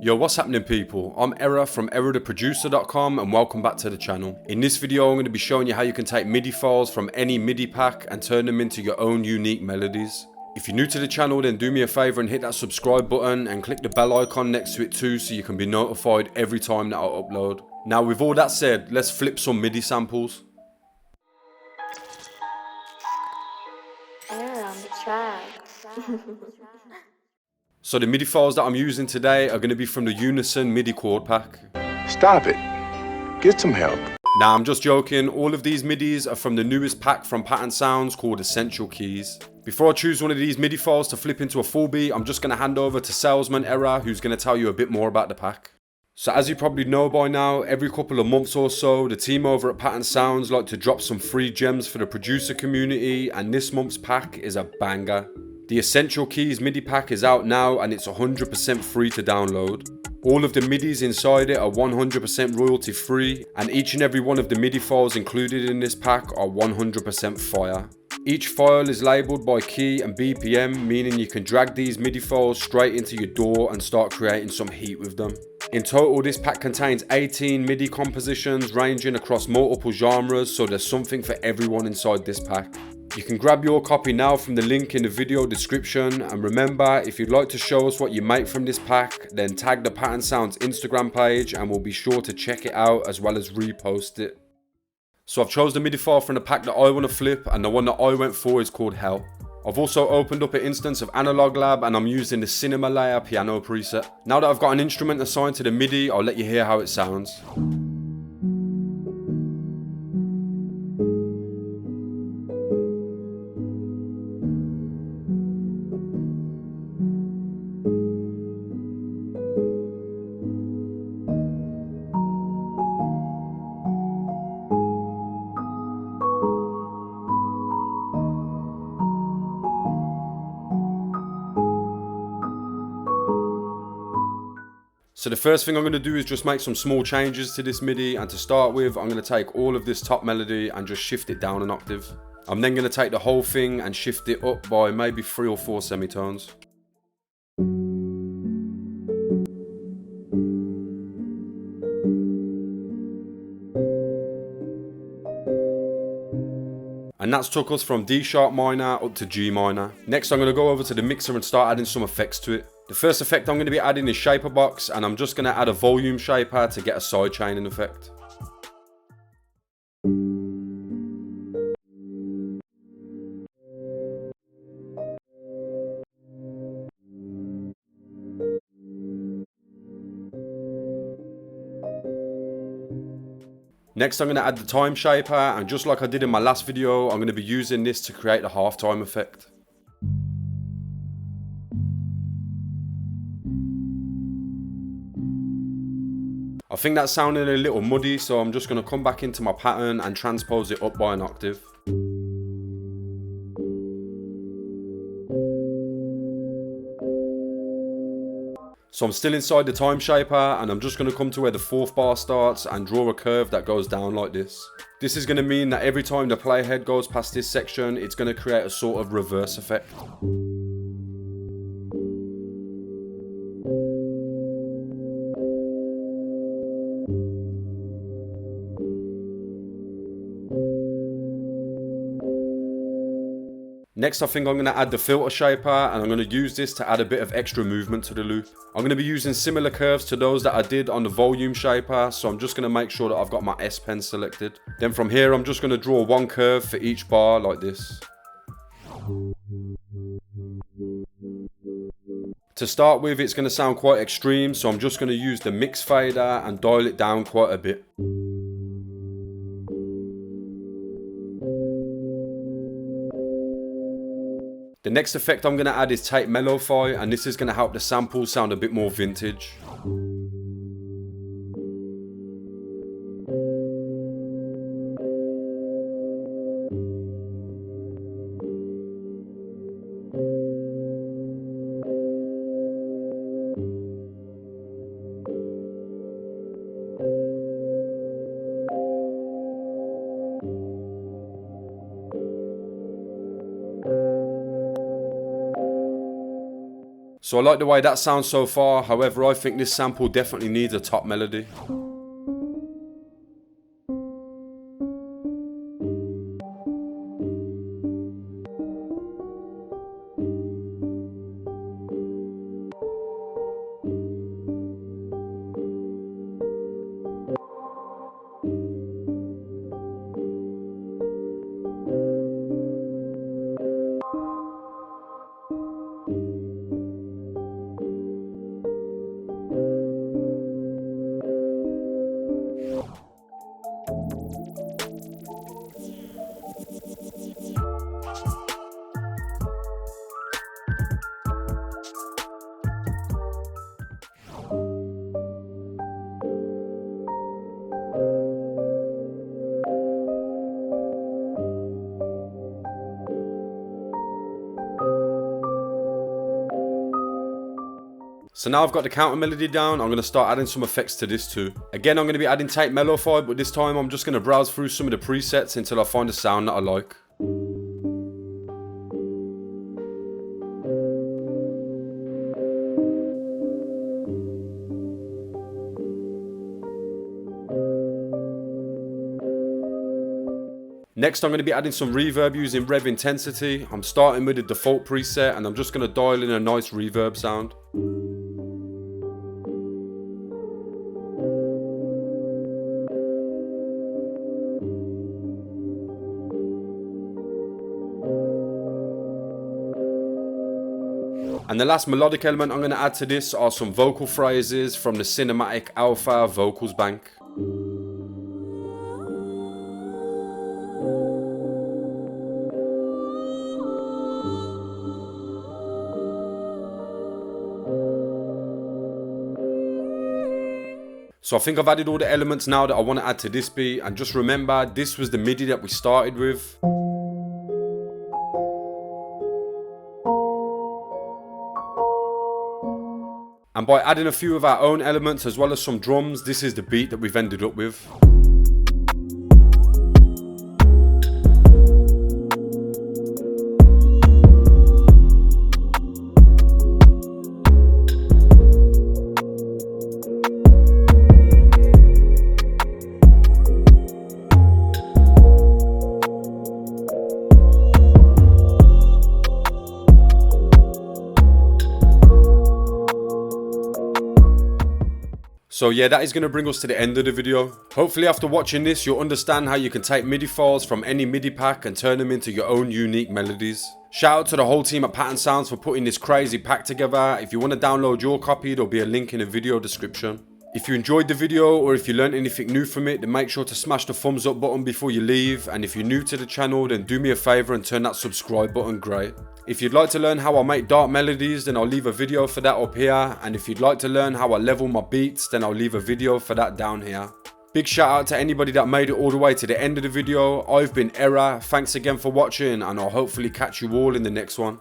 Yo, what's happening people? I'm Era from EraTheProducer.com and welcome back to the channel. In this video I'm going to be showing you how you can take MIDI files from any MIDI pack and turn them into your own unique melodies. If you're new to the channel, then do me a favour and hit that subscribe button and click the bell icon next to it too so you can be notified every time that I upload. Now with all that said, let's flip some MIDI samples. Air on the track. So the MIDI files that I'm using today are going to be from the Unison MIDI chord pack. Stop it. Get some help. Nah, I'm just joking. All of these MIDIs are from the newest pack from Pattern Sounds called Essential Keys. Before I choose one of these MIDI files to flip into a full beat, I'm just going to hand over to Salesman Era, who's going to tell you a bit more about the pack. So as you probably know by now, every couple of months or so, the team over at Pattern Sounds like to drop some free gems for the producer community, and this month's pack is a banger. The Essential Keys MIDI pack is out now and it's 100% free to download. All of the MIDIs inside it are 100% royalty free, and each and every one of the MIDI files included in this pack are 100% fire. Each file is labelled by key and BPM, meaning you can drag these MIDI files straight into your DAW and start creating some heat with them. In total, this pack contains 18 MIDI compositions ranging across multiple genres, so there's something for everyone inside this pack. You can grab your copy now from the link in the video description, and remember, if you'd like to show us what you make from this pack, then tag the Pattern Sounds Instagram page and we'll be sure to check it out as well as repost it. So I've chose the MIDI file from the pack that I want to flip, and the one that I went for is called Hell. I've also opened up an instance of Analog Lab and I'm using the Cinema Layer piano preset. Now that I've got an instrument assigned to the MIDI, I'll let you hear how it sounds. So the first thing I'm going to do is just make some small changes to this MIDI, and to start with I'm going to take all of this top melody and just shift it down an octave. I'm then going to take the whole thing and shift it up by maybe 3 or 4 semitones. And that's took us from D sharp minor up to G minor. Next I'm going to go over to the mixer and start adding some effects to it. The first effect I'm going to be adding is Shaper Box, and I'm just going to add a volume shaper to get a sidechaining effect. Next I'm going to add the time shaper, and just like I did in my last video, I'm going to be using this to create a halftime effect. I think that's sounding a little muddy, so I'm just going to come back into my pattern and transpose it up by an octave. So I'm still inside the time shaper, and I'm just going to come to where the 4th bar starts and draw a curve that goes down like this. This is going to mean that every time the playhead goes past this section, it's going to create a sort of reverse effect. Next I think I'm going to add the filter shaper, and I'm going to use this to add a bit of extra movement to the loop. I'm going to be using similar curves to those that I did on the volume shaper, so I'm just going to make sure that I've got my S pen selected. Then from here I'm just going to draw one curve for each bar like this. To start with, it's going to sound quite extreme, so I'm just going to use the mix fader and dial it down quite a bit. The next effect I'm going to add is Tape Mellow-Fi, and this is going to help the sample sound a bit more vintage. So I like the way that sounds so far, however I think this sample definitely needs a top melody. So now I've got the counter melody down, I'm going to start adding some effects to this too. Again, I'm going to be adding tape Mello-Fi, but this time I'm just going to browse through some of the presets until I find a sound that I like. Next, I'm going to be adding some reverb using rev intensity. I'm starting with the default preset and I'm just going to dial in a nice reverb sound. And the last melodic element I'm going to add to this are some vocal phrases from the Cinematic Alpha Vocals Bank. So I think I've added all the elements now that I want to add to this beat, and just remember, this was the MIDI that we started with. And by adding a few of our own elements as well as some drums, this is the beat that we've ended up with. So yeah, that is going to bring us to the end of the video. Hopefully after watching this, you'll understand how you can take MIDI files from any MIDI pack and turn them into your own unique melodies. Shout out to the whole team at Pattern Sounds for putting this crazy pack together. If you want to download your copy, there'll be a link in the video description. If you enjoyed the video or if you learned anything new from it, then make sure to smash the thumbs up button before you leave. And if you're new to the channel, then do me a favour and turn that subscribe button grey. If you'd like to learn how I make dark melodies, then I'll leave a video for that up here. And if you'd like to learn how I level my beats, then I'll leave a video for that down here. Big shout out to anybody that made it all the way to the end of the video. I've been Era, thanks again for watching, and I'll hopefully catch you all in the next one.